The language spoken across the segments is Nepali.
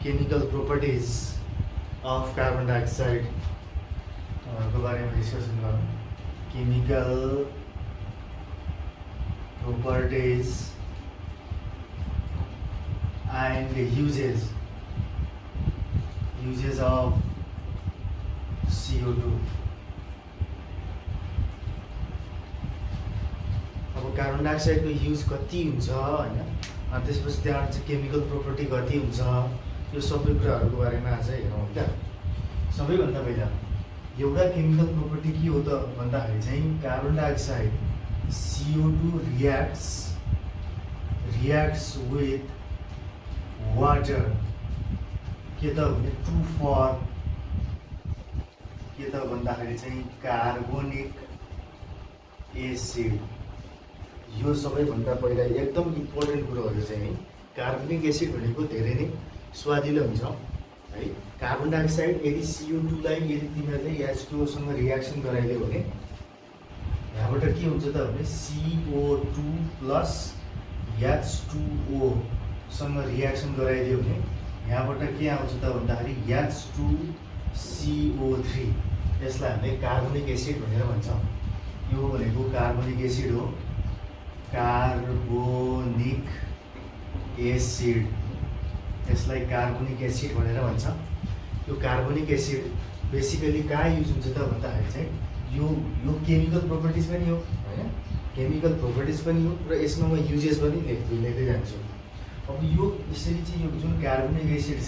chemical properties of carbon dioxide को बारेमा डिस्कसन गरौँ। Chemical properties and uses of CO2। अब कार्बन डाइअक्साइडको युज कति हुन्छ हैन, अनि त्यसपछि त्यहाँबाट चाहिँ केमिकल प्रोपर्टी कति हुन्छ, यो सबै कुराहरूको बारेमा आज हेरौँ क्या। सबैभन्दा पहिला एउटा केमिकल प्रोपर्टी के हो त भन्दाखेरि चाहिँ carbon dioxide CO2 reacts with water के त भने ट्रु फर के त भन्दाखेरि चाहिँ कार्बोनिक एसिड। यो सबैभन्दा पहिला एकदम इम्पोर्टेन्ट कुरोहरू चाहिँ कार्बोनिक एसिड भनेको धेरै नै स्वादिलो हुन्छ है। कार्बन डाइअक्साइड यदि CO2 लाई यदि तिमीहरूले H2O सँग रियाक्सन गराइदियो भने यहाँबाट के हुन्छ त भने CO2 प्लस H2O सँग रियाक्सन गराइदियो भने यहाँबाट के आउँछ त भन्दाखेरि H2CO3। यसलाई हामीले कार्बोनिक एसिड भनेर भन्छौँ। यो भनेको कार्बोनिक एसिड हो, कार्बोनिक एसिड। यसलाई कार्बोनिक एसिड भनेर भन्छ। यो कार्बोनिक एसिड बेसिकली कहाँ युज हुन्छ त भन्दाखेरि चाहिँ यो केमिकल प्रोपर्टिज पनि हो हैन, केमिकल प्रोपर्टिज पनि हो र यसमा म युजेस पनि लेख्दै जान्छु। अब यो यसरी चाहिँ यो जुन कार्बोनिक एसिड छ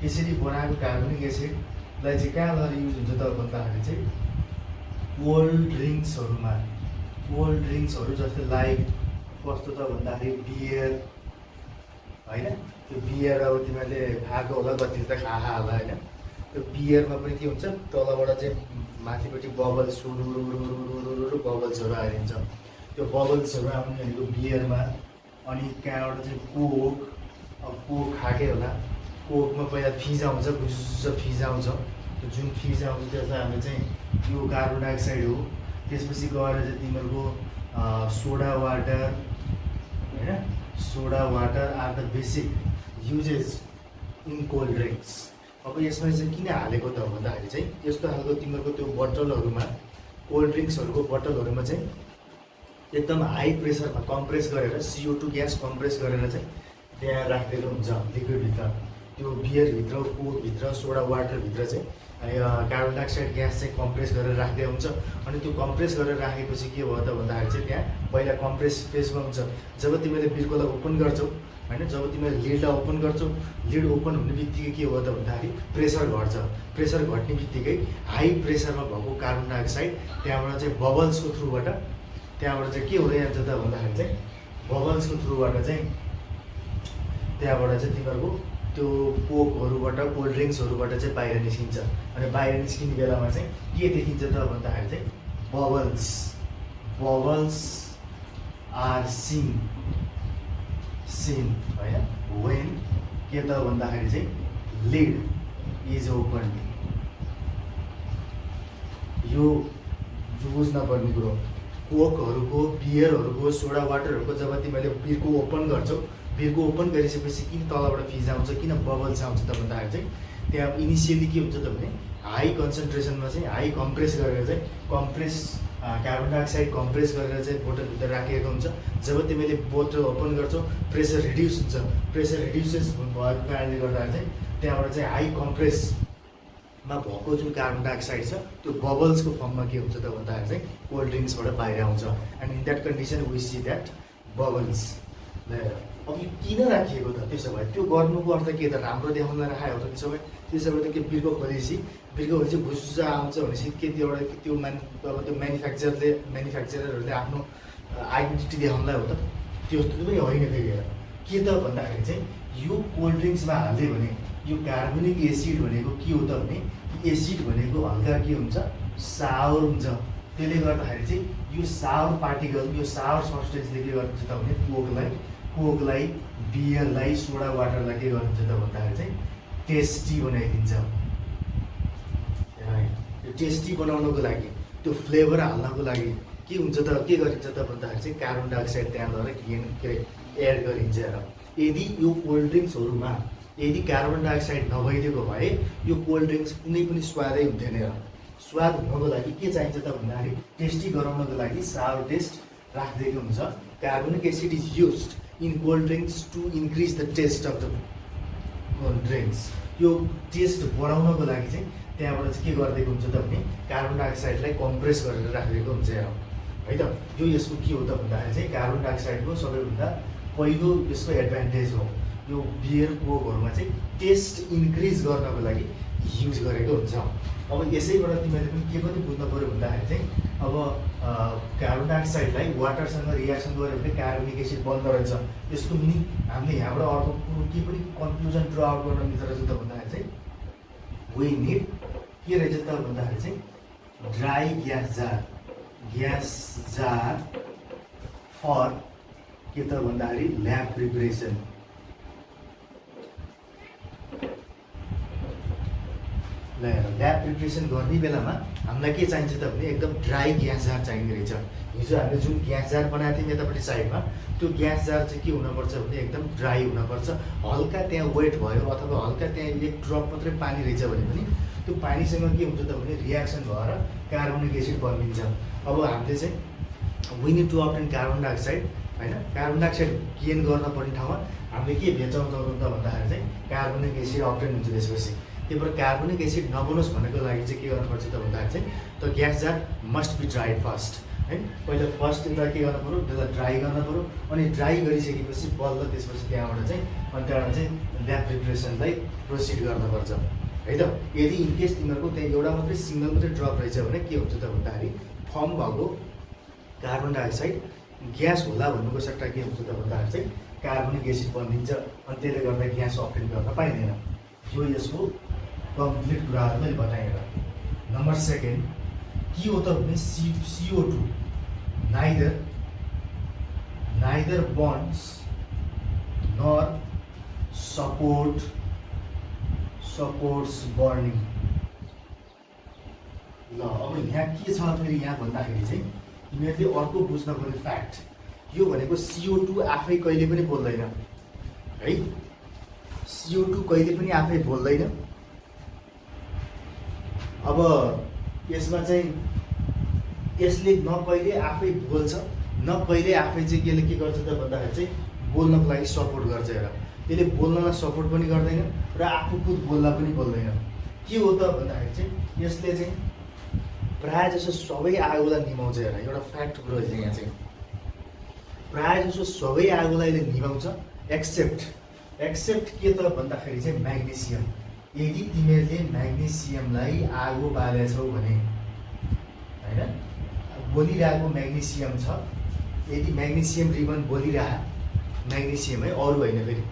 यसरी बनाएको कार्बोनिक एसिडलाई चाहिँ कहाँ लगेर युज हुन्छ त भन्दाखेरि चाहिँ कोल्ड ड्रिङ्क्सहरूमा। कोल्ड ड्रिङ्क्सहरू जस्तै लाइक कस्तो त भन्दाखेरि बियर हैन। त्यो बियर अब तिमीहरूले खाएको होला, कति त खाहा होला हैन। त्यो बियरमा पनि के हुन्छ तलबाट चाहिँ माथिपट्टि बबल्स बबल्सहरू आइदिन्छ। त्यो बबल्सहरू आउने भनेको बियरमा। अनि त्यहाँबाट चाहिँ कोक, अब कोक खाएकै होला, कोकमा पहिला फिज आउँछ, गुज्ज फिज आउँछ। त्यो जुन फिज आउँछ त्यसलाई हामीले चाहिँ यो कार्बन डाइअक्साइड हो। त्यसपछि गएर चाहिँ तिमीहरूको सोडा वाटर हैन, soda water are the basic uses in cold drinks. अब यसमा चाहिँ किन हालेको त भन्दाखेरि चाहिँ यस्तो खालको तिमीहरूको त्यो बोतलहरूमा कोल्ड ड्रिङ्क्सहरूको बोतलहरूमा चाहिँ एकदम हाई प्रेसरमा कम्प्रेस गरेर CO2 ग्यास कम्प्रेस गरेर चाहिँ त्यहाँ राखिदिएको हुन्छ लिक्विडभित्र। त्यो बियरभित्र, कोकभित्र, सोडा वाटरभित्र चाहिँ कार्बन डाइअक्साइड ग्यास चाहिँ कम्प्रेस गरेर राखिदिएको हुन्छ। अनि त्यो कम्प्रेस गरेर राखेपछि के भयो त भन्दाखेरि चाहिँ त्यहाँ पहिला कम्प्रेस फेजमा हुन्छ। जब तिमीले बिर्कोलाई ओपन गर्छौ हैन, जब तिमीले लिडलाई ओपन गर्छौ, लिड ओपन हुने बित्तिकै के भयो त भन्दाखेरि प्रेसर घट्छ। प्रेसर घट्ने बित्तिकै हाई प्रेसरमा भएको कार्बन डाइअक्साइड त्यहाँबाट चाहिँ बबल्सको थ्रुबाट त्यहाँबाट चाहिँ के हुँदै जान्छ त भन्दाखेरि चाहिँ बबल्सको थ्रुबाट चाहिँ त्यहाँबाट चाहिँ तिमीहरूको त्यो कोकहरूबाट, कोल्ड ड्रिङ्क्सहरूबाट चाहिँ बाहिर निस्किन्छ। अनि बाहिर निस्किने बेलामा चाहिँ के देखिन्छ त भन्दाखेरि चाहिँ बबल्स आर सिन होइन। वेन के त भन्दाखेरि चाहिँ लिड इज ओपन। यो बुझ्नुपर्ने कुरो कोकहरूको, बियरहरूको, सोडा वाटरहरूको जब तिमीले बिर्को ओपन गर्छौ, बिर्को ओपन गरिसकेपछि किन तलबाट फिज आउँछ, किन बबल्स आउँछ त भन्दाखेरि चाहिँ त्यहाँ इनिसियली के हुन्छ त भने हाई कन्सन्ट्रेसनमा चाहिँ हाई कम्प्रेस गरेर चाहिँ कार्बन डाइअक्साइड कम्प्रेस गरेर चाहिँ बोतलभित्र राखिएको हुन्छ। जब तिमीले बोतल ओपन गर्छौ प्रेसर रिड्युस हुन्छ। प्रेसर रिड्युसेस भएको कारणले गर्दाखेरि चाहिँ त्यहाँबाट चाहिँ हाई कम्प्रेसमा भएको जुन कार्बन डाइअक्साइड छ त्यो बबल्सको फर्ममा के हुन्छ त भन्दाखेरि चाहिँ कोल्ड ड्रिङ्क्सबाट बाहिर आउँछ। And in that condition we see that bubbles. अब यो किन राखिएको त? त्यसो भए त्यो गर्नुको अर्थ के त? राम्रो देखाउनलाई राखेको हो त त्यसो भए? त्यसो भए त के बिर्को खोलेपछि भुस्सा आउँछ भनेपछि के त्योबाट त्यो अब त्यो म्यानुफ्याक्चररहरूले आफ्नो आइडेन्टिटी देखाउनलाई हो त? त्यस्तो पनि होइन। फेरि के त भन्दाखेरि चाहिँ यो कोल्ड ड्रिङ्क्समा हाल्यो भने यो कार्बोनिक एसिड भनेको के हो त भने एसिड भनेको हल्का के हुन्छ, सावर हुन्छ। त्यसले गर्दाखेरि चाहिँ यो सावर पार्टिकल, यो सावर सब्सटेन्सले के गर्छ त भने कोकलाई, बियरलाई, सोडा वाटरलाई के गर्छ त भन्दाखेरि चाहिँ टेस्टी बनाइदिन्छ। त्यो टेस्टी बनाउनको लागि, त्यो फ्लेभर हाल्नको लागि के हुन्छ त, के गरिन्छ त भन्दाखेरि चाहिँ कार्बन डाइअक्साइड त्यहाँ लगेर एड गरिन्छ। र यदि यो कोल्ड ड्रिङ्क्सहरूमा यदि कार्बन डाइअक्साइड नभइदिएको भए यो कोल्ड ड्रिङ्क्स कुनै पनि स्वादै हुन्थेन र। स्वाद हुनको लागि के चाहिन्छ त भन्दाखेरि टेस्टी गराउनको लागि सावर टेस्ट राखिदिएको हुन्छ। Carbonic acid is used in cold drinks to increase the taste of the drinks. यो टेस्ट बढाउनको लागि चाहिँ त्यहाँबाट चाहिँ के गरिदिएको हुन्छ त भने कार्बन डाइअक्साइडलाई कम्प्रेस गरेर राखिदिएको हुन्छ है त। यो यसको के हो त भन्दाखेरि चाहिँ कार्बन डाइअक्साइडको सबैभन्दा पहिलो यसको एडभान्टेज हो। यो बियर कोकहरूमा चाहिँ टेस्ट इन्क्रिज गर्नको लागि युज गरेको हुन्छ। अब यसैबाट तिमीहरूले पनि के पनि बुझ्नु पऱ्यो भन्दाखेरि चाहिँ अब कार्बन डाइअक्साइडलाई वाटरसँग रियाक्सन गऱ्यो भने कार्बोनिक एसिड बन्द रहेछ। यसको मिनिङ हामीले यहाँबाट अर्को कुरो के पनि कन्क्लुजन ड्र आउट गर्न मिल्दो रहेछ त भन्दाखेरि चाहिँ वी निड के रहेछ त भन्दाखेरि चाहिँ ड्राई ग्यास जार फर के त भन्दाखेरि ल्याब प्रिपरेसन। ल्याब प्रिपरेसन गर्ने बेलामा हामीलाई के चाहिन्छ त भने एकदम ड्राई ग्यास जार चाहिने रहेछ। हिजो हामीले जुन ग्यास जार बनाएको थियौँ यतापट्टि साइडमा, त्यो ग्यास जार चाहिँ के हुनुपर्छ भने एकदम ड्राई हुनुपर्छ। हल्का त्यहाँ वेट भयो अथवा हल्का त्यहाँ एक ड्रप मात्रै पानी रहेछ भने पनि त्यो पानीसँग के हुन्छ त भने रियाक्सन भएर कार्बोनिक एसिड बनिन्छ। अब हामीले चाहिँ we need to obtain carbon dioxide होइन। कार्बन डाइअक्साइड गेन गर्न पर्ने ठाउँमा हामीले के भेचाउँछौँ त भन्दाखेरि चाहिँ कार्बोनिक एसिड अब्टेन हुन्छ त्यसपछि। त्यही भएर कार्बोनिक एसिड नबनोस् भनेको लागि चाहिँ के गर्नुपर्छ त भन्दाखेरि चाहिँ त्यो gas jar must be dried first है। पहिला फर्स्ट एउटा के गर्नु पऱ्यो, त्यसलाई ड्राई गर्नु पऱ्यो। अनि ड्राई गरिसकेपछि बल्ल त्यसपछि त्यहाँबाट चाहिँ अनि त्यहाँबाट चाहिँ ल्याब प्रिपरेसनलाई प्रोसिड गर्नुपर्छ है त। यदि इनकेस तिमीहरूको त्यहाँ एउटा मात्रै सिङ्गल मात्रै ड्रप रहेछ भने के हुन्छ त भन्दाखेरि फर्म भएको कार्बन डाइअक्साइड ग्यास होला भन्नुको सट्टा के हुन्छ त भन्दाखेरि चाहिँ कार्बोनिक एसिड बनिन्छ। अनि त्यसले गर्दा ग्यास अप्टेन गर्न पाइँदैन। यो यसको कम्प्लिट कुराहरू मैले बताएँ। नम्बर सेकेन्ड के हो त भने CO2 नाइदर बन्ड्स नर सपोर्ट्स बर्निङ। ल अब यहाँ के छ फेरि यहाँ भन्दाखेरि चाहिँ तिमीहरूले अर्को बुझ्न पर्ने फ्याक्ट यो भनेको CO2 आफै कहिले पनि बोल्दैन है। CO2 कहिले पनि आफै बोल्दैन। अब यसमा चाहिँ यसले न कहिले आफै बोल्छ न कहिले आफै चाहिँ के गर्छ त भन्दाखेरि चाहिँ बोल्नको लागि सपोर्ट गर्छ। हेर यसले बोल्नलाई सपोर्ट पनि गर्दैन र आफू खुद बोल्न पनि बोल्दैन। के हो त भन्दाखेरि चाहिँ यसले चाहिँ प्रायः जसो सबै आगोलाई निभाउँछ। हेर एउटा फ्याक्ट कुरो चाहिँ यहाँ चाहिँ प्रायः जसो सबै आगोलाई निभाउँछ एक्सेप्ट के त भन्दाखेरि चाहिँ म्याग्नेसियम। यदि तिमीहरूले म्याग्नेसियमलाई आगो बालेछौ भने होइन बोलिरहेको म्याग्नेसियम छ, यदि म्याग्नेसियम रिबन बोलिरह म्याग्नेसियम है अरू होइन। फेरि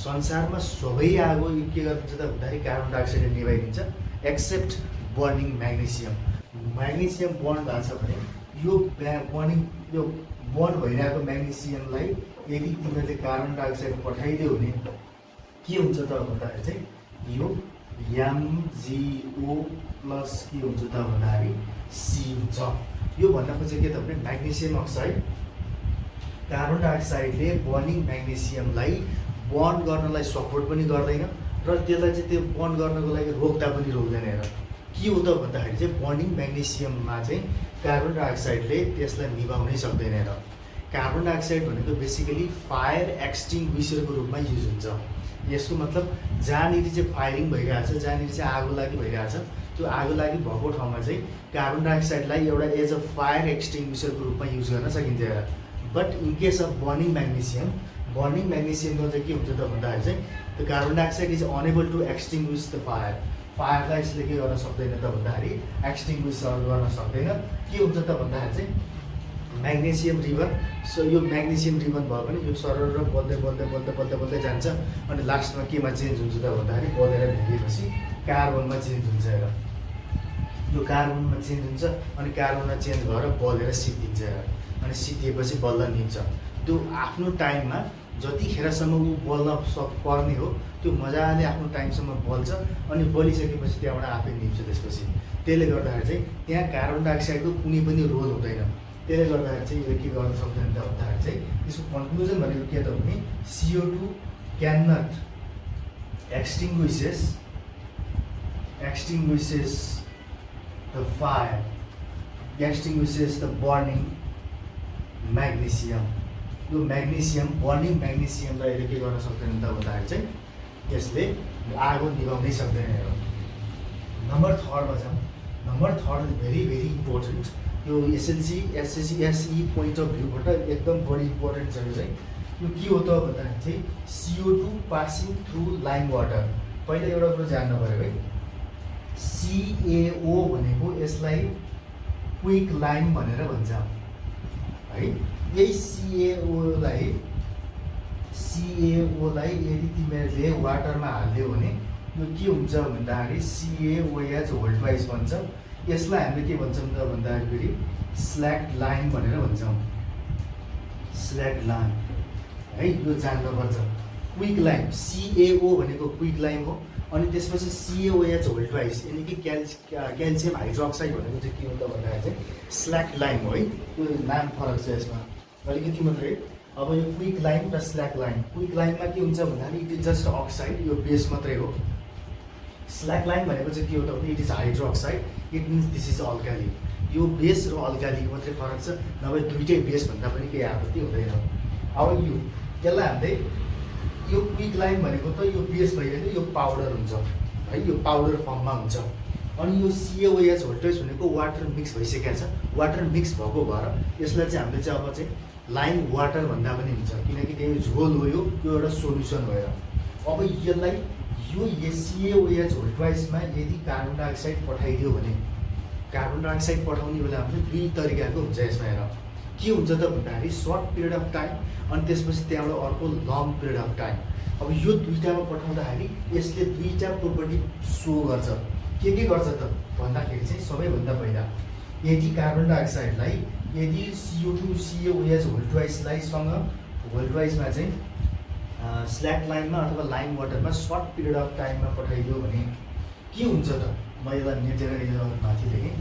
संसारमा सबै आगो के गर्छ त भन्दाखेरि कार्बन डाइअक्साइडले निभाइदिन्छ except burning magnesium. Magnesium burned भएको छ भने यो बन्ड भइरहेको म्याग्नेसियमलाई यदि तिमीहरूले कार्बन डाइअक्साइड पठाइदियो भने के हुन्छ त भन्दाखेरि चाहिँ यो MgO+ के हुन्छ त भन्दाखेरि C हुन्छ। यो भन्न खोजेको के त भने म्याग्नेसियम अक्साइड कार्बन डाइअक्साइडले बर्निङ म्याग्नेसियमलाई बन्ड गर्नलाई सपोर्ट पनि गर्दैन र त्यसलाई चाहिँ त्यो बन्ड गर्नको लागि रोक्दा पनि रोक्दैन। हेर के हो त भन्दाखेरि चाहिँ बर्निङ म्याग्नेसियममा चाहिँ कार्बन डाइअक्साइडले त्यसलाई निभाउनै सक्दैन। र कार्बन डाइअक्साइड भनेको बेसिकली फायर एक्सटिङ्ग्विसरको रूपमा युज हुन्छ। यसको मतलब जहाँनिर चाहिँ फायरिङ भइरहेछ, जहाँनिर चाहिँ आगो लागि भइरहेछ, त्यो आगो लागि भएको ठाउँमा चाहिँ कार्बन डाइअक्साइडलाई एउटा एज अ फायर एक्सटिङ्ग्विसरको रूपमा युज गर्न सकिन्छ। But in case of burning म्याग्नेसियमको चाहिँ के हुन्छ त भन्दाखेरि चाहिँ त्यो carbon dioxide is unable to extinguish the फायरलाई यसले के गर्न सक्दैन त भन्दाखेरि एक्सटिङ्ग्विस गर्न सक्दैन। के हुन्छ त भन्दाखेरि चाहिँ म्याग्नेसियम रिबन। सो यो म्याग्नेसियम रिबन भयो भने यो सरर बल्दै जान्छ अनि लास्टमा केमा चेन्ज हुन्छ त भन्दाखेरि बलेर भेटिएपछि कार्बनमा चेन्ज हुन्छ। हेर यो कार्बनमा चेन्ज हुन्छ अनि कार्बनमा चेन्ज भएर बलेर सिद्धिन्छ। अनि सिद्धिएपछि बल्ल निन्छ। त्यो आफ्नो टाइममा जतिखेरसम्म ऊ बल्न पर्ने हो त्यो मजाले आफ्नो टाइमसम्म बल्छ अनि बलिसकेपछि त्यहाँबाट आफै निप्छ। त्यसपछि त्यसले गर्दाखेरि चाहिँ त्यहाँ कार्बन डाइअक्साइडको कुनै पनि रोल हुँदैन। त्यसले गर्दाखेरि चाहिँ यो के गर्न सक्दैन त भन्दाखेरि चाहिँ यसको कन्क्लुजन भनेको के त भने CO2 can not extinguishes the fire, extinguishes the burning magnesium. यो म्याग्नेसियम बर्निङ म्याग्नेसियमलाई यसले के गर्न सक्दैन त भन्दाखेरि चाहिँ यसले आगो निभाउनै सक्दैन। नम्बर थर्डमा जाउँ। Number third very very important. यो एसएलसी एसई पोइन्ट अफ भ्यूबाट एकदम बढी इम्पोर्टेन्ट छ। यो चाहिँ यो के हो त भन्दाखेरि चाहिँ CO2 पासिङ थ्रु लाइम वाटर। पहिला एउटा कुरो जान्नु पऱ्यो है, CaO भनेको यसलाई क्विक लाइम भनेर भन्छ है। यही CaO लाई यदि तिमीहरूले वाटरमा हालिदियो भने यो के हुन्छ भन्दाखेरि CaOH होल्टवाइज बन्छ। यसलाई हामीले के भन्छौँ त भन्दाखेरि स्ल्याक लाइन भनेर भन्छौँ, स्ल्याक लाइन है। यो जान्नुपर्छ। क्विक लाइम CaO भनेको क्विक लाइम हो, अनि त्यसपछि CaOH होल्टवाइज यानि कि क्याल्सियम हाइड्रोक्साइड भनेको चाहिँ के हो त भन्दाखेरि चाहिँ स्ल्याक लाइम हो है। यो नाम फरक छ यसमा अलिकति मात्रै। अब यो क्विक लाइम र स्ल्याक लाइम, क्विक लाइममा के हुन्छ भन्दाखेरि इट इज जस्ट अक्साइड, यो बेस मात्रै हो। स्ल्याक लाइम भनेको चाहिँ के हो त भने it is hydroxide, it means this is alkali. यो बेस र अल्कालीको मात्रै फरक छ, नभए दुइटै बेस भन्दा पनि केही आपत्ति हुँदैन। अब यसलाई हामीले यो क्विक लाइम भनेको त यो बेस भइहाल्यो, यो पाउडर हुन्छ है, यो पाउडर फर्ममा हुन्छ। अनि यो CaOH होल्टेज भनेको वाटर मिक्स भइसकेको छ। वाटर मिक्स भएको भएर यसलाई चाहिँ हामीले चाहिँ अब चाहिँ लाइम वाटर भन्दा पनि हुन्छ, किनकि त्यो झोल हो, यो एउटा सोल्युसन भएर। अब यसलाई यो CaOH होल्टवाइजमा यदि कार्बन डाइअक्साइड पठाइदियो भने, कार्बन डाइअक्साइड पठाउने बेला हामीले दुई तरिकाको हुन्छ यसमा। हेर के हुन्छ त भन्दाखेरि सर्ट पिरियड अफ टाइम, अनि त्यसपछि त्यहाँबाट अर्को लङ पिरियड अफ टाइम। अब यो दुईटामा पठाउँदाखेरि यसले दुईटा प्रोपर्टी सो गर्छ। के गर्छ त भन्दाखेरि चाहिँ सबैभन्दा पहिला यदि कार्बन डाइअक्साइडलाई यदि CO2 CaOH होल्टवाइजमा चाहिँ स्ल्याक लाइनमा अथवा लाइम वाटरमा सर्ट पिरियड अफ टाइममा पठाइदियो भने के हुन्छ त, म यसलाई मेटेर माथि लेखेँ।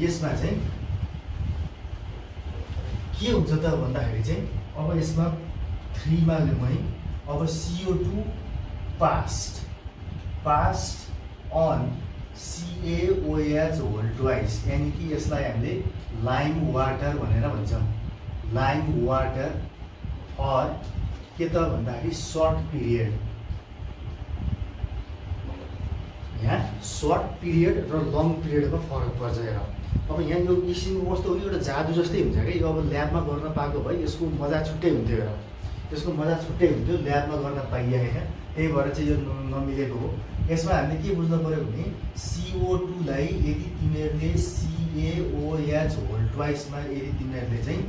यसमा चाहिँ के हुन्छ त भन्दाखेरि चाहिँ अब यसमा 3 मा मै अब CO2 पास्ड अन CaOH होल्टवाइज, यानि कि यसलाई हामीले लाइम वाटर भनेर भन्छौँ। लाइम वाटर अर के त भन्दाखेरि सर्ट पिरियड। यहाँ सर्ट पिरियड र लङ पिरियडमा फरक पर्छ। हेर अब यहाँ यो किसिमको कस्तो हो कि एउटा जादु जस्तै हुन्छ कि अब ल्याबमा गर्न पाएको भए यसको मजा छुट्टै हुन्थ्यो। हेर यसको मजा छुट्टै हुन्थ्यो, ल्याबमा गर्न पाइएन, त्यही भएर चाहिँ यो नमिलेको हो। यसमा हामीले के बुझ्नु पऱ्यो भने CO2 लाई यदि तिमीहरूले CaOH होल्टवाइजमा यदि तिमीहरूले चाहिँ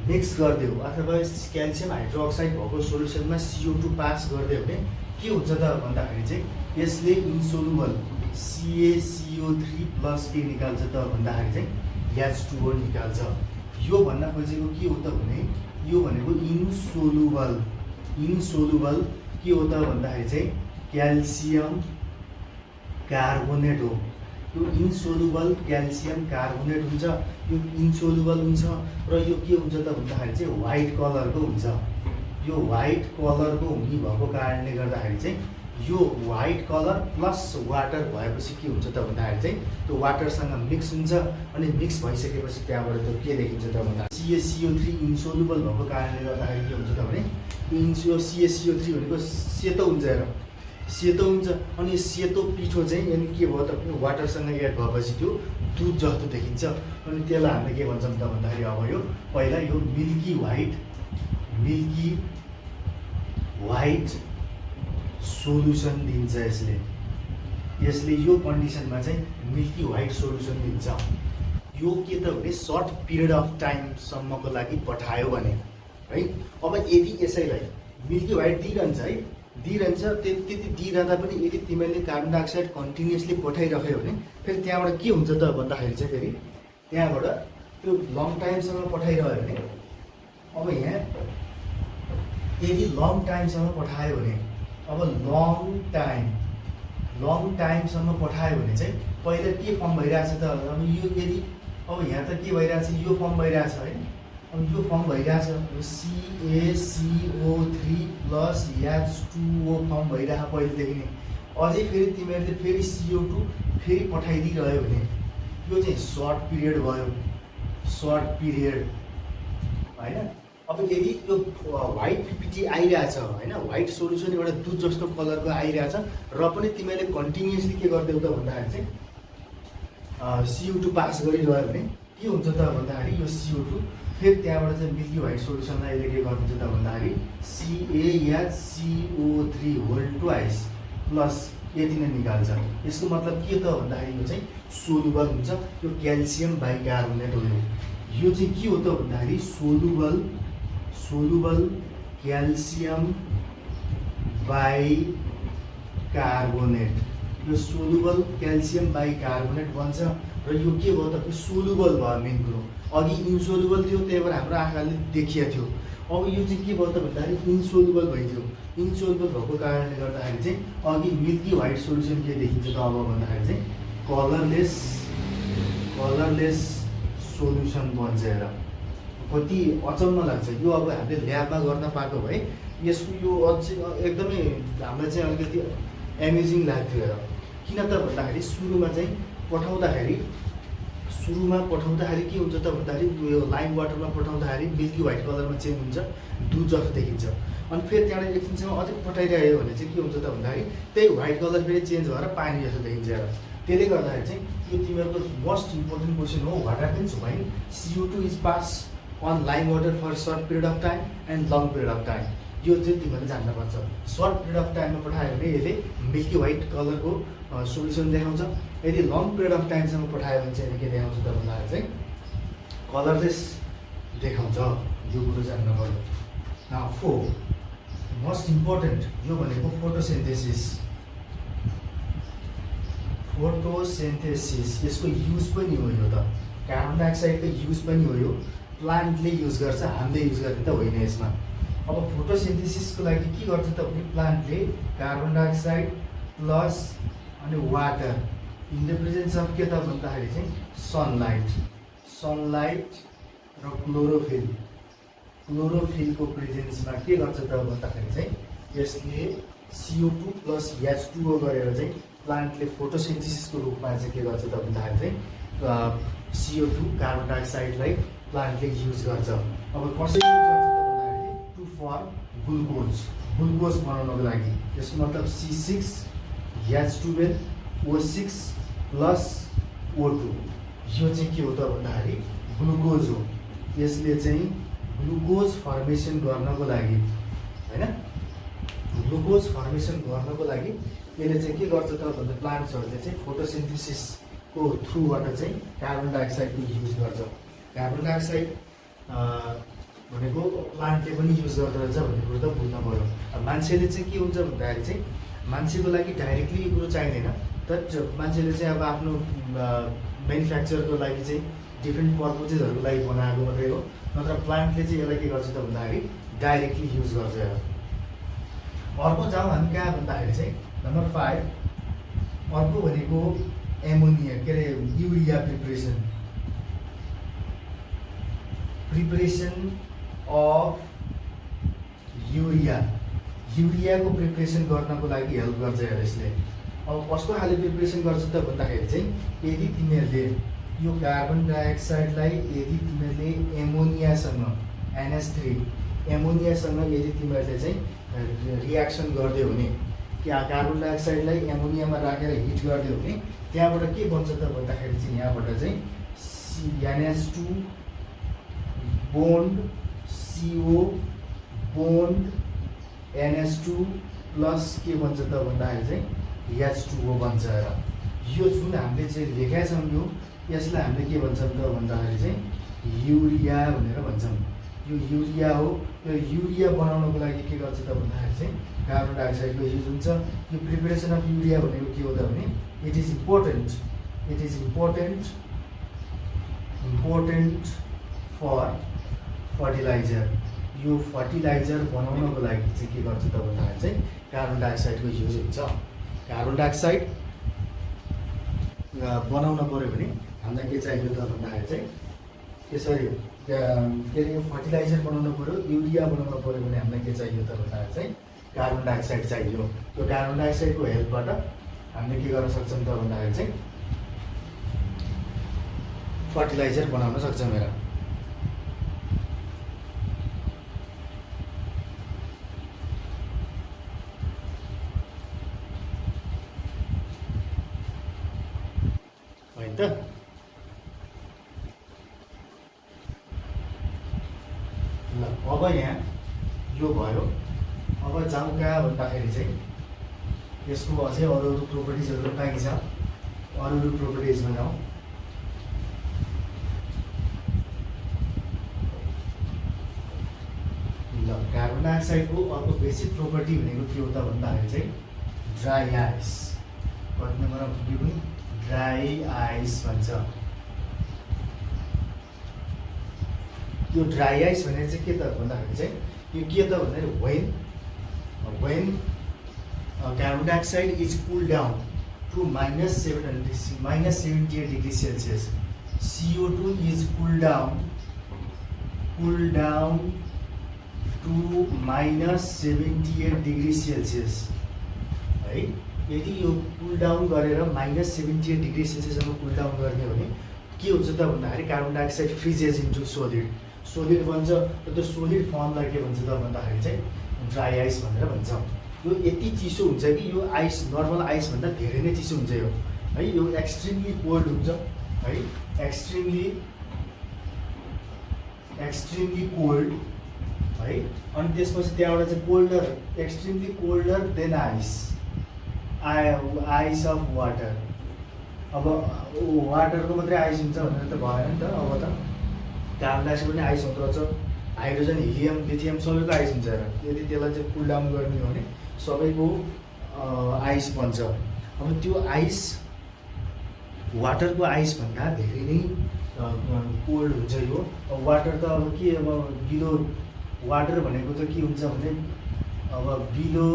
मिक्स गरिदियो अथवा क्याल्सियम हाइड्रोक्साइड भएको सोल्युसनमा CO2 पास गरिदियो भने के हुन्छ त भन्दाखेरि चाहिँ यसले इन्सोलुबल CaCO3 प्लस के निकाल्छ त भन्दाखेरि चाहिँ H2O निकाल्छ। यो भन्न खोजेको के हो त भने यो भनेको इन्सोलुबल के हो त भन्दाखेरि चाहिँ क्याल्सियम कार्बोनेट हो। यो इन्सोलुबल क्याल्सियम कार्बोनेट हुन्छ, यो इन्सोलुबल हुन्छ र यो के हुन्छ त भन्दाखेरि चाहिँ व्हाइट कलरको हुन्छ। यो व्हाइट कलरको हुने भएको कारणले गर्दाखेरि चाहिँ यो व्हाइट कलर प्लस वाटर भएपछि के हुन्छ त भन्दाखेरि चाहिँ त्यो वाटरसँग मिक्स हुन्छ, अनि मिक्स भइसकेपछि त्यहाँबाट त्यो के देखिन्छ त भन्दा CaCO3 इन्सोलुबल भएको कारणले गर्दाखेरि के हुन्छ त भने यो CaCO3 भनेको सेतो हुन्छ। हेर सेतो हुन्छ, अनि सेतो पिठो चाहिँ यानि के भयो त वाटरसँग एड भएपछि त्यो दुध जस्तो देखिन्छ। अनि त्यसलाई हामीले के भन्छौँ त भन्दाखेरि अब यो पहिला यो मिल्की व्हाइट सोल्युसन दिन्छ। यसले यो कन्डिसनमा चाहिँ मिल्की व्हाइट सोल्युसन दिन्छ। यो के त भने सर्ट पिरियड अफ टाइमसम्मको लागि पठायो भने है। अब यदि यसैलाई मिल्की व्हाइट दिइरहन्छ त्यति दिइरहँदा पनि यदि तिमीले कार्बन डाइअक्साइड कन्टिन्युसली पठाइराख्यो भने फेरि त्यहाँबाट के हुन्छ त भन्दाखेरि चाहिँ फेरि त्यहाँबाट त्यो लङ टाइमसम्म पठाइरह्यो भने अब यहाँ यदि लङ टाइमसम्म पठायो भने अब लङ टाइमसम्म पठायो भने चाहिँ पहिला के फर्म भइरहेछ त अब यो यदि अब यहाँ त के भइरहेछ यो फर्म भइरहेछ है। अब यो फर्म भइरहेछ, CaCO3 प्लस H2O फर्म भइरहेछ पहिलेदेखि नै। अझै फेरि तिमीहरूले फेरि CO2 फेरि पठाइदिइरह्यो भने यो चाहिँ सर्ट पिरियड भयो, सर्ट पिरियड होइन। अब यदि यो व्हाइट पिपिटी आइरहेछ होइन, व्हाइट सोल्युसन एउटा दुध जस्तो कलरको आइरहेछ र पनि तिमीहरूले कन्टिन्युसली के गरिदेऊ त भन्दाखेरि चाहिँ CO2 पास गरिरह्यो भने के हुन्छ त भन्दाखेरि यो CO2 फेरि त्यहाँबाट चाहिँ मिल्की व्हाइट सोल्युसनलाई यसले के गरिदिन्छ त भन्दाखेरि CaHCO3 होल ट्वाइस प्लस यति नै निकाल्छ। यसको मतलब के त भन्दाखेरि यो चाहिँ सोलुबल हुन्छ, यो क्याल्सियम बाइकार्बोनेट हो। यो चाहिँ के हो त भन्दाखेरि सोलुबल क्याल्सियम बाइकार्बोनेट। यो सोलुबल क्याल्सियम बाइकार्बोनेट बन्छ र यो के भयो त सोलुबल भयो। मेन कुरो अघि इन्सोलुबल थियो, त्यही भएर हाम्रो आँखाले देखिएको थियो। अब यो चाहिँ के भयो त भन्दाखेरि इन्सोलुबल भइदियो। इन्सोलुबल भएको कारणले गर्दाखेरि चाहिँ अघि मिल्की व्हाइट सोल्युसन के देखिन्छ त अब भन्दाखेरि चाहिँ कलरलेस सोल्युसन बन्छ। हेर कति अचम्म लाग्छ यो। अब हामीले ल्याबमा गर्न पाएको भए यसको यो अझै एकदमै हामीलाई चाहिँ अलिकति एमेजिङ लाग्थ्यो। हेर किन त भन्दाखेरि सुरुमा पठाउँदाखेरि के हुन्छ त भन्दाखेरि यो लाइम वाटरमा पठाउँदाखेरि मिल्की व्हाइट कलरमा चेन्ज हुन्छ, दुध जस्तो देखिन्छ। अनि फेरि त्यहाँबाट एकछिनसम्म अझै पठाइरह्यो भने चाहिँ के हुन्छ त भन्दाखेरि त्यही व्हाइट कलर फेरि चेन्ज भएर पानी जस्तो देखिन्छ। त्यसले गर्दाखेरि चाहिँ यो तिमीहरूको मोस्ट इम्पोर्टेन्ट क्वेसन हो, what happens when CO2 is pass on lime water for short period of time and long period of time. यो चाहिँ तिमीहरूले जान्नुपर्छ। सर्ट पिरियड अफ टाइममा पठायो भने यसले मिल्की व्हाइट कलरको सोल्युसन देखाउँछ, यदि लङ पिरियड अफ टाइमसम्म पठायो भने चाहिँ के देखाउँछ त भन्दाखेरि चाहिँ कलरलेस देखाउँछ। यो कुरो जान्नु पर्यो। 4 मोस्ट इम्पोर्टेन्ट यो भनेको फोटोसिन्थेसिस। यसको युज पनि हो। यो त कार्बन डाइअक्साइडको युज पनि हो। यो प्लान्टले युज गर्छ, हामीले युज गर्ने त होइन यसमा। अब फोटोसिन्थेसिसको लागि के गर्छ त भने प्लान्टले कार्बन डाइअक्साइड प्लस अनि water in the presence of के त भन्दाखेरि चाहिँ सनलाइट र क्लोरोफिलको प्रेजेन्समा के गर्छ त भन्दाखेरि चाहिँ यसले CO2 प्लस H2O गरेर चाहिँ प्लान्टले फोटोसिन्थेसिसको रूपमा चाहिँ के गर्छ त भन्दाखेरि चाहिँ CO2 कार्बन डाइअक्साइडलाई प्लान्टले युज गर्छ। अब कसरी युज गर्छ त भन्दाखेरि टु फर्म ग्लुकोज बनाउनको लागि। यसको मतलब C6H12O6 प्लस O2 यो चाहिँ के हो त भन्दाखेरि ग्लुकोज हो। यसले चाहिँ ग्लुकोज फर्मेसन गर्नको लागि होइन, ग्लुकोज फर्मेसन गर्नको लागि यसले चाहिँ के गर्छ त भन्दा प्लान्ट्सहरूले चाहिँ फोटोसिन्थेसिसको थ्रुबाट चाहिँ कार्बन डाइअक्साइडको युज गर्छ। कार्बन डाइअक्साइड भनेको प्लान्टले पनि युज गर्दो रहेछ भन्ने कुरो त बुझ्नु पऱ्यो। मान्छेले चाहिँ के हुन्छ भन्दाखेरि चाहिँ मान्छेको लागि डाइरेक्टली यो कुरो चाहिँदैन, तर मान्छेले चाहिँ अब आफ्नो म्यानुफ्याक्चरको लागि चाहिँ डिफ्रेन्ट पर्पजेसहरूको लागि बनाएको मात्रै हो, नत्र प्लान्टले चाहिँ यसलाई के गर्छ त भन्दाखेरि डाइरेक्टली युज गर्छ। अर्को जाउँ हामी कहाँ भन्दाखेरि चाहिँ नम्बर 5 अर्को भनेको एमोनिया के अरे युरिया प्रिपरेसन अफ युरियाको प्रिपरेसन गर्नको लागि हेल्प गर्छ यसले। अब कस्तो खाले प्रिपरेसन गर्छ त भन्दाखेरि चाहिँ यदि तिमीहरूले यो कार्बन डाइअक्साइडलाई यदि तिमीहरूले एमोनियासँग NH3 एमोनियासँग यदि तिमीहरूले चाहिँ रियाक्सन गरिदियो भने कार्बन डाइअक्साइडलाई एमोनियामा राखेर हिट गरिदियो भने त्यहाँबाट के बन्छ त भन्दाखेरि चाहिँ यहाँबाट चाहिँ NH2 bond CO bond NH2 plus के बन्छ त भन्दाखेरि चाहिँ H2O बन्छ। र यो जुन हामीले चाहिँ लेखेका छौँ यसलाई हामीले के भन्छौँ त भन्दाखेरि चाहिँ युरिया भनेर भन्छौँ। यो युरिया हो। यो युरिया बनाउनको लागि के गर्छ त भन्दाखेरि चाहिँ कार्बन डाइअक्साइडको युज हुन्छ। यो प्रिपरेसन अफ युरिया भनेको के हो त भने it is important for fertilizer. यो फर्टिलाइजर बनाउनको लागि चाहिँ के गर्छ त भन्दाखेरि चाहिँ कार्बन डाइअक्साइडको युज हुन्छ। कार्बन डाइअक्साइड बनाउन पऱ्यो भने हामीलाई के चाहियो त भन्दाखेरि चाहिँ यसरी के अरे फर्टिलाइजर बनाउनु पऱ्यो, युरिया बनाउनु पऱ्यो भने हामीलाई के चाहियो त भन्दाखेरि चाहिँ कार्बन डाइअक्साइड चाहियो। त्यो कार्बन डाइअक्साइडको हेल्पबाट हामीले के गर्न सक्छौँ त भन्दाखेरि चाहिँ फर्टिलाइजर बनाउन सक्छौँ। हेर होइन त। ल अब यहाँ यो भयो। अब जाउँ कहाँ भन्दाखेरि चाहिँ यसको अझै अरू अरू प्रोपर्टिजहरू बाँकी छ। अरू अरू प्रोपर्टिजमा जाउँ। ल कार्बन डाइअक्साइडको अर्को बेसिक प्रोपर्टी भनेको के हो त भन्दाखेरि चाहिँ ड्राई आइस। कति नम्बरमा पुग्यो पनि ड्राई आइस भन्छ। यो ड्राई आइस भनेर चाहिँ के त भन्दाखेरि चाहिँ यो के त भन्दाखेरि when carbon dioxide is cooled down to -78 degrees Celsius, CO2 is cooled down to -78 degrees Celsius है। यदि यो कुल डाउन गरेर -78 डिग्री सेल्सियससम्म कुल डाउन गर्ने हो भने के हुन्छ त भन्दाखेरि carbon dioxide freezes into solid बन्छ। र त्यो सोलिड फर्मलाई के भन्छ त भन्दाखेरि चाहिँ ड्राई आइस भनेर भन्छ। यो यति चिसो हुन्छ कि यो आइस नर्मल आइसभन्दा धेरै नै चिसो हुन्छ यो है। यो एक्सट्रिमली कोल्ड हुन्छ है, एक्सट्रिमली कोल्ड है। अनि त्यसपछि त्यहाँबाट चाहिँ colder, extremely colder than ice of water. अब वाटरको मात्रै आइस हुन्छ भनेर त भएन नि त। अब त कार्बन डाइअक्साइड पनि आइस हुँदो रहेछ, हाइड्रोजन, हिलियम, लिथियम सबैको आइस हुन्छ। यदि त्यसलाई चाहिँ कुल डाउन गर्ने हो भने सबैको आइस बन्छ। अब त्यो आइस वाटरको आइसभन्दा धेरै नै कोल्ड हुन्छ यो। वाटर त अब के, अब बिलो वाटर भनेको त के हुन्छ भने अब बिलो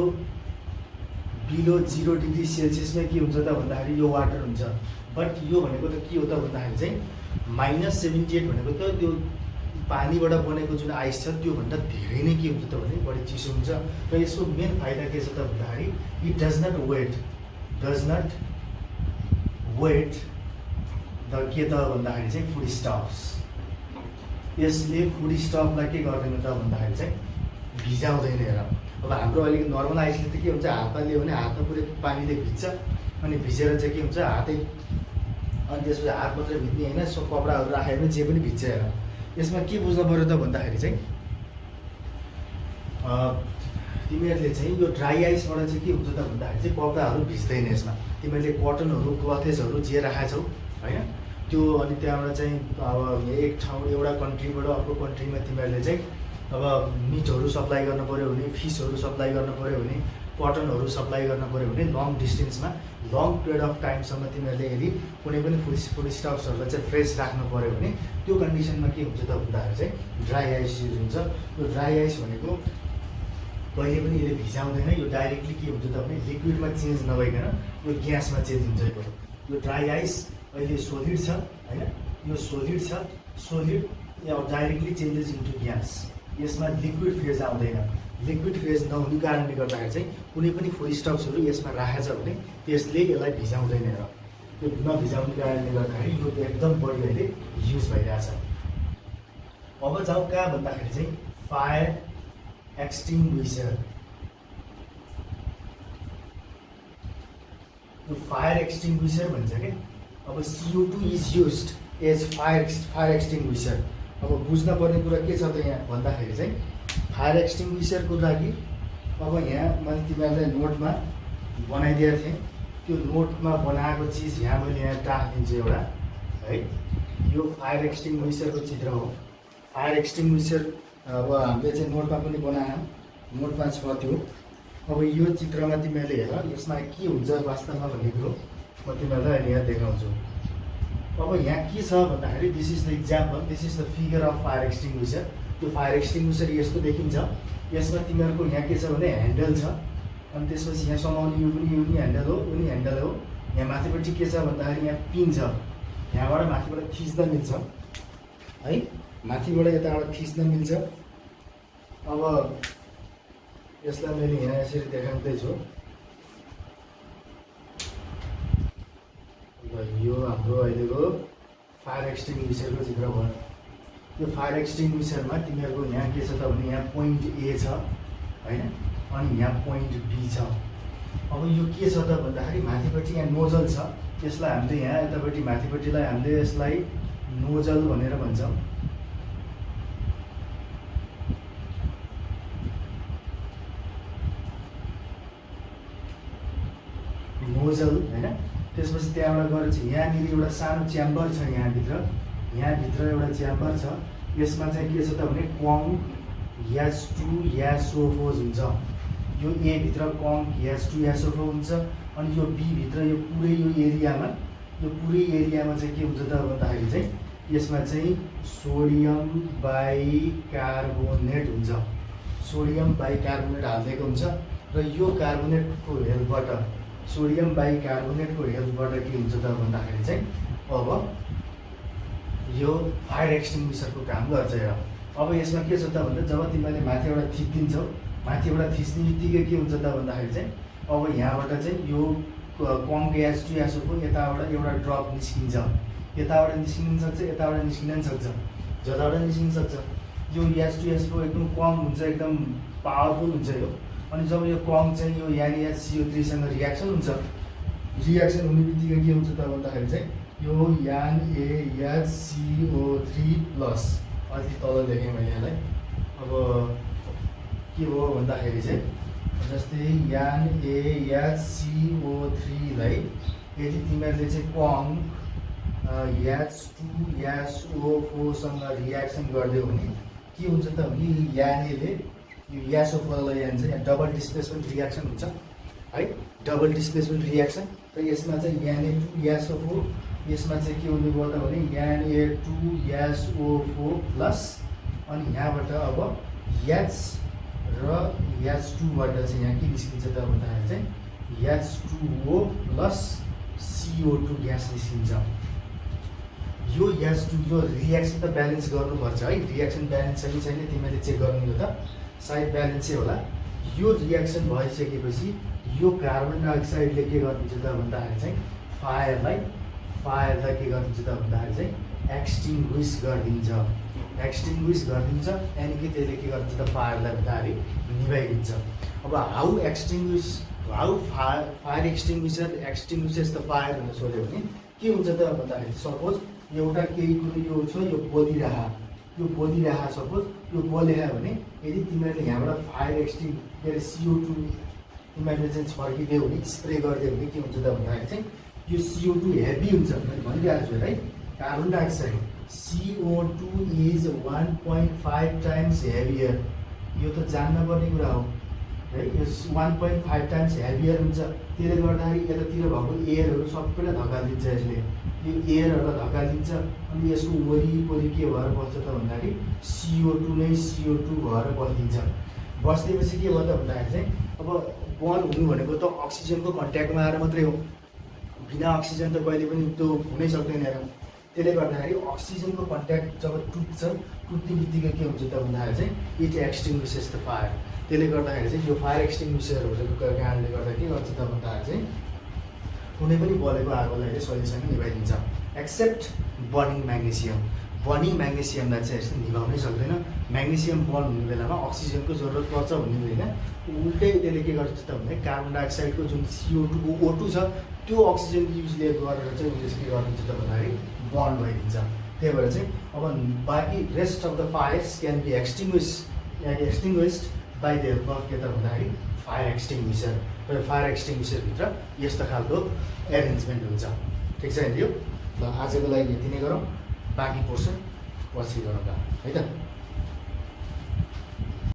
0 डिग्री सेल्सियसमा के हुन्छ त भन्दाखेरि यो वाटर हुन्छ। बट यो भनेको त के हो त भन्दाखेरि चाहिँ -78 भनेको त त्यो पानीबाट बनेको जुन आइस छ त्योभन्दा धेरै नै के हुन्छ त भने बढी चिसो हुन्छ। र यसको मेन फाइदा के छ त भन्दाखेरि it does not wet the के त भन्दाखेरि चाहिँ फुड स्टफ्स। यसले फुड स्टफलाई के गर्दैन त भन्दाखेरि चाहिँ भिजाउँदैन। हेर अब हाम्रो अलिक नर्मल आइसले त के हुन्छ, हातमा लियो भने हातमा पुरै पानीले भिज्छ। अनि भिजेर चाहिँ के हुन्छ हातै, अनि त्यसपछि हात मात्रै भिज्ने होइन, सो कपडाहरू राख्यो भने जे पनि भिज्छ। हेर यसमा के बुझ्नु पऱ्यो त भन्दाखेरि चाहिँ तिमीहरूले चाहिँ यो ड्राई आइसबाट चाहिँ के हुन्छ त भन्दाखेरि चाहिँ कपडाहरू भिज्दैन। यसमा तिमीहरूले कटनहरू, क्लथेसहरू जे राखेछौ होइन त्यो। अनि त्यहाँबाट चाहिँ अब एक ठाउँ एउटा कन्ट्रीबाट अर्को कन्ट्रीमा तिमीहरूले चाहिँ अब मिटहरू सप्लाई गर्नु पऱ्यो भने, फिसहरू सप्लाई गर्नु पऱ्यो भने, कटनहरू सप्लाई गर्नु पऱ्यो भने लङ डिस्टेन्समा लङ पिरियड अफ टाइमसम्म तिमीहरूले यदि कुनै पनि फुड स्टफ्सहरूलाई चाहिँ फ्रेस राख्नु पऱ्यो भने त्यो कन्डिसनमा के हुन्छ त भन्दाखेरि चाहिँ ड्राई आइस युज हुन्छ। यो ड्राई आइस भनेको कहिले पनि यसले भिजाउँदैन। यो डाइरेक्टली के हुन्छ त भने लिक्विडमा चेन्ज नभइकन यो ग्यासमा चेन्ज हुन्छ। यो ड्राई आइस अहिले सोलिड छ होइन, यो सोलिड छ, solid directly changes into gas. यसमा लिक्विड फेज आउँदैन। लिक्विड फेज नहुने कारणले गर्दाखेरि चाहिँ कुनै पनि फुड स्टफ्सहरू यसमा राखेछ भने त्यसले यसलाई भिजाउँदैन। र त्यो नभिजाउने कारणले गर्दाखेरि यो एकदम बढी अहिले युज भइरहेछ। अब जाउँ कहाँ भन्दाखेरि चाहिँ फायर एक्सटिङ्ग्विसर। यो फायर एक्सटिङ्ग्विसर भन्छ क्या। अब CO2 is used as fire extinguisher. अब बुझ्न पर्ने कुरा के छ त यहाँ भन्दाखेरि चाहिँ फायर एक्सटिङ्ग्विसरको लागि अब यहाँ मैले तिमीहरूलाई नोटमा बनाइदिएको थिएँ। त्यो नोटमा बनाएको चिज यहाँ मैले यहाँ राखिदिन्छु एउटा है। यो फायर एक्सटिङ्ग्विसरको चित्र हो। फायर एक्सटिङ्ग्विसर अब हामीले चाहिँ नोटमा पनि बनायौँ, नोटमा छ त्यो। अब यो चित्रमा तिमीहरूले हेर यसमा के हुन्छ वास्तवमा भन्ने कुरो म तिमीहरूलाई अहिले यहाँ देखाउँछु। अब यहाँ के छ भन्दाखेरि this is the example, this is the figure of fire extinguisher. त्यो फायर एक्सटिङ्ग्विसर यस्तो देखिन्छ। यसमा तिमीहरूको यहाँ के छ भने ह्यान्डल छ, अनि त्यसपछि यहाँ समाउने यो पनि ह्यान्डल हो, यो पनि ह्यान्डल हो। यहाँ माथिपट्टि के छ भन्दाखेरि यहाँ पिन छ, यहाँबाट माथिबाट थिच्दा मिल्छ है। माथिबाट यताबाट थिच्न मिल्छ। अब यसलाई मैले यहाँ यसरी देखाउँदैछु। यो हाम्रो अहिलेको फायर एक्सटिङ्ग्विसरको चित्र भयो। यो फायर एक्सटिङ्ग्विसरमा तिमीहरूको यहाँ के छ त भने यहाँ पोइन्ट ए छ होइन, अनि यहाँ पोइन्ट बी छ। अब यो के छ त भन्दाखेरि माथिपट्टि यहाँ नोजल छ, यसलाई हामीले यहाँ यतापट्टि माथिपट्टिलाई हामीले यसलाई नोजल भनेर भन्छौँ। नोजल होइन। त्यसपछि त्यहाँबाट गएर चाहिँ यहाँनिर एउटा सानो च्याम्बर छ, यहाँभित्र एउटा च्याम्बर छ। यसमा चाहिँ के छ त भने कङ्क H2 ग्यासोफोज हुन्छ। यो ए भित्र कङ्क H2 ग्यासोफो हुन्छ, अनि यो बी भित्र यो पुरै एरियामा चाहिँ के हुन्छ त भन्दाखेरि चाहिँ यसमा चाहिँ सोडियम बाइकार्बोनेट हुन्छ। सोडियम बाइकार्बोनेट हालिदिएको हुन्छ र यो कार्बोनेटको हेल्पबाट सोडियम बाइकार्बोनेटको हेल्पबाट के हुन्छ त भन्दाखेरि चाहिँ अब यो फायर एक्सटिङ्ग्विसरको काम गर्छ। हेर अब यसमा के छ त भन्दा जब तिमीले माथिबाट थिचिदिन्छौ, माथिबाट थिच्ने बित्तिकै के हुन्छ त भन्दाखेरि चाहिँ अब यहाँबाट चाहिँ यो कङ्क H2 ग्यासोफो यताबाट एउटा ड्रप निस्किन्छ, यताबाट निस्किन सक्छ, यताबाट निस्किन पनि सक्छ, जताबाट निस्किन सक्छ। यो H2 ग्यासोफो एकदम कम हुन्छ, एकदम पावरफुल हुन्छ यो। अनि जब यो कङ्क चाहिँ यो NaHCO3सँग रियाक्सन हुन्छ, रियाक्सन हुने बित्तिकै के हुन्छ त भन्दाखेरि चाहिँ यो NaHCO3 प्लस अलिक तल लेखेँ मैले यसलाई। अब के हो भन्दाखेरि चाहिँ जस्तै NaHCO3 लाई यदि तिमीहरूले चाहिँ कङ्क H2 ग्यासोफोसँग रियाक्सन गरिदियो भने के हुन्छ त भने यानेले यो ग्यासोफोलाई जान्छ, यहाँ डबल डिस्प्लेसमेन्ट रियाक्सन हुन्छ है, डबल डिस्प्लेसमेन्ट रियाक्सन। र यसमा चाहिँ Na2 ग्यासोफो, यसमा चाहिँ के हुने भयो त भने Na2 ग्यासोफो प्लस, अनि यहाँबाट अब H र H2बाट चाहिँ यहाँ के निस्किन्छ त भन्दाखेरि चाहिँ H2O प्लस CO2 ग्यास निस्किन्छ। यो H2 यो रियाक्सन त ब्यालेन्स गर्नुपर्छ है, रियाक्सन ब्यालेन्स छ कि छैन तिमीले चेक गर्नु हो त, सायद ब्यालेन्सै होला। यो रियाक्सन भइसकेपछि यो कार्बन डाइअक्साइडले के गरिदिन्छ त भन्दाखेरि चाहिँ फायरलाई के गरिदिन्छ त भन्दाखेरि चाहिँ एक्सटिङ्ग्विस गरिदिन्छ, यानि कि त्यसले के गरिदिन्छ त फायरलाई भन्दाखेरि निभाइदिन्छ। अब हाउ फायर एक्सटिङ्ग्विसेस द फायर भनेर सोध्यो भने के हुन्छ त भन्दाखेरि सपोज एउटा केही कुरो यो छ, यो बोलिरह सपोज यो बोलिरह्यो भने यदि तिमीहरूले यहाँबाट फायर के अरे CO2 तिमीहरूले चाहिँ छर्किदियो भने, स्प्रे गरिदियो भने के हुन्छ त भन्दाखेरि चाहिँ यो CO2 हेभी हुन्छ। मैले भनिरहेको छु है, carbon dioxide CO2 is 1.5 times heavier. यो त जान्नुपर्ने कुरा हो है, यो 1.5 टाइम्स हेभियर हुन्छ। त्यसले गर्दाखेरि यतातिर भएको एयरहरू सबैलाई धकालिदिन्छ, यसले यो एयरहरूलाई धकालिदिन्छ। अनि यसको वरिपरि के भएर बस्छ त भन्दाखेरि CO2 भएर बसिदिन्छ। बसिदिएपछि के भयो त भन्दाखेरि चाहिँ अब बर्न हुनु भनेको त अक्सिजनको कन्ट्याक्टमा आएर मात्रै हो, बिना अक्सिजन त कहिले पनि त्यो हुनै सक्दैन। हेरौँ, त्यसले गर्दाखेरि अक्सिजनको कन्ट्याक्ट जब टुट्ने बित्तिकै के हुन्छ त भन्दाखेरि चाहिँ इट एक्सटिङ्ग्विसेस द फायर। त्यसले गर्दाखेरि चाहिँ यो फायर एक्सटिङ्ग्विसरहरूको कारणले गर्दा के गर्छ त भन्दाखेरि चाहिँ कुनै पनि बलेको आगोलाई सजिलोसँग निभाइदिन्छ, एक्सेप्ट बर्निङ म्याग्नेसियमलाई चाहिँ यस्तो निभाउनै सक्दैन। म्याग्नेसियम बर्न हुने बेलामा अक्सिजनको जरुरत पर्छ भन्ने होइन, उल्टै त्यसले के गर्छ त भने कार्बन डाइअक्साइडको जुन CO2 को O2 छ त्यो अक्सिजन युजले गरेर चाहिँ उसले चाहिँ के गरिदिन्छ त भन्दाखेरि बर्न भइदिन्छ। त्यही भएर चाहिँ अब बाँकी rest of the fires can be extinguished by the help of के त भन्दाखेरि फायर एक्सटिङ्ग्विसर। र फायर एक्सटिङ्ग्विसरभित्र यस्तो खालको एरेन्जमेन्ट हुन्छ। ठिक छ यो, ल आजको लागि यति नै गरौँ, बाँकी पोर्सन पछि गरौँ है त।